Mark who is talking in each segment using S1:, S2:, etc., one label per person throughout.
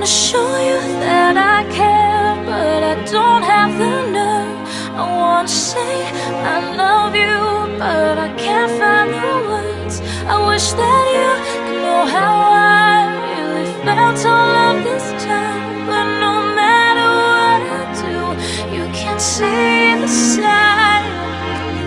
S1: wanna show you that I care, but I don't have the nerve. I wanna say I love you, but I can't find the words. I wish that you could know how I really felt all of this time. But no matter what I do, you can't see the sign.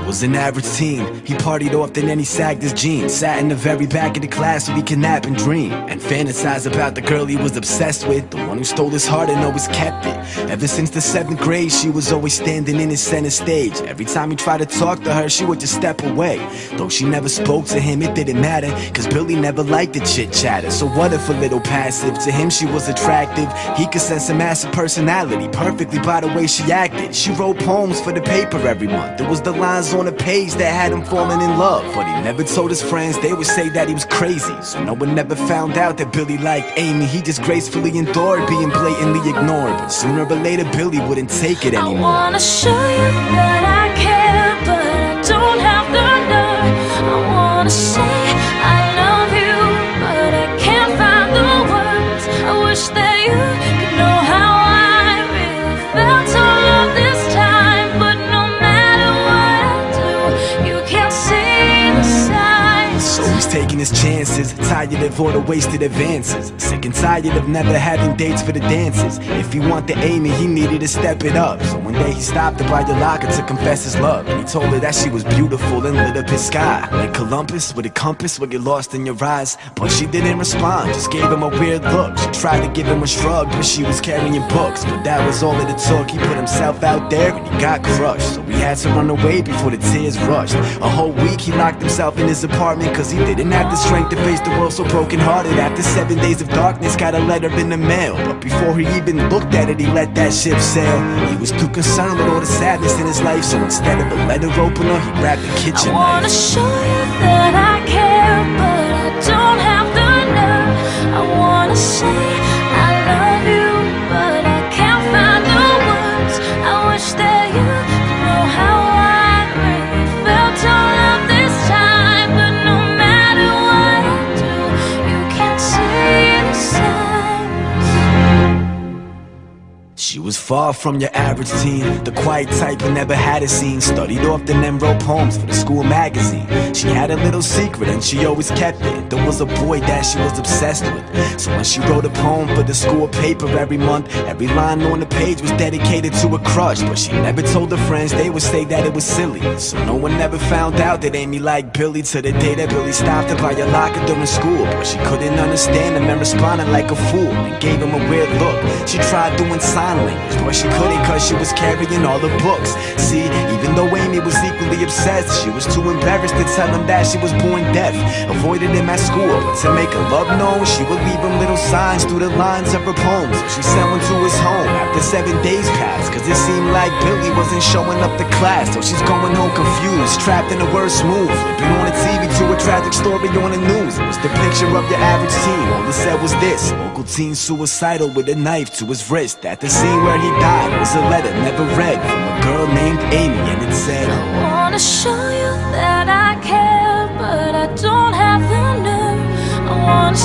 S2: Was an average teen. He partied often and he sagged his jeans. Sat in the very back of the class so he could nap and dream and fantasize about the girl he was obsessed with, the one who stole his heart and always kept it. Ever since the 7th grade, she was always standing in his center stage. Every time he tried to talk to her, she would just step away. Though she never spoke to him, it didn't matter, cause Billy never liked the chit-chatter. So what if a little passive? To him she was attractive. He could sense a massive personality perfectly by the way she acted. She wrote poems for the paper every month. It was the lines on the page that had him falling in love. But he never told his friends, they would say that he was crazy. So no one ever found out that Billy liked Amy. He just gracefully endured being blatantly ignored. But sooner or later Billy wouldn't take it anymore.
S1: I wanna show you that I care, but I don't have the nerve. I wanna say I love you, but I can't find the words. I wish that you could know how I really felt all of this time. But no matter what I do, you can't see the signs.
S2: So he's taking his chances, tired of all the wasted advances, sick and tired of never having dates for the dances. If he wanted Amy, he needed to step it up. So one day he stopped her by the locker to confess his love, and he told her that she was beautiful and lit up his sky like Columbus with a compass would get lost in your eyes. But she didn't respond, just gave him a weird look. She tried to give him a shrug, but she was carrying books. But that was all that it took. He put himself out there and he got crushed. So he had to run away before the tears rushed. A whole week he locked himself in his apartment, cause he didn't have the strength to face the world so broken hearted. After 7 days of darkness, got a letter in the mail. But before he even looked at it, he let that ship sail. He was too concerned with all the sadness in his life, so instead of a letter opener, he grabbed a kitchen
S1: knife. I wanna show you that I care, but I don't have the nerve. I wanna say I love you, but I can't find the words. I wish that you could know how I really felt all of this time. But no matter what I do, you can't see the signs.
S2: She was far from your average teen, the quiet type who never had a scene. Studied often and wrote poems for the school magazine. She had a little secret and she always kept it. There was a boy that she was obsessed with. So when she wrote a poem for the school paper every month, every line on the page was dedicated to a crush. But she never told her friends, they would say that it was silly. So no one ever found out that Amy liked Billy, till the day that Billy stopped her by your locker during school. But she couldn't understand him and responded like a fool and gave him a weird look. She tried doing sign language, but she couldn't cause she was carrying all the books. See, even though Amy was equally obsessed, she was too embarrassed to tell him that she was born deaf. Avoided him at school, but to make her love known, she would leave him little signs through the lines of her poems. She sent one to his home after 7 days passed, cause it seemed like Billy wasn't showing up to class. So she's going home confused, trapped in the worst mood, flipping on the TV to a tragic story on the news. It was the picture of your average teen, all it said was this: local teen suicidal with a knife to his wrist. At the scene where he died was a letter never read from a girl named Amy, and it said,
S1: I wanna show you that I care, but I don't have the nerve. I wanna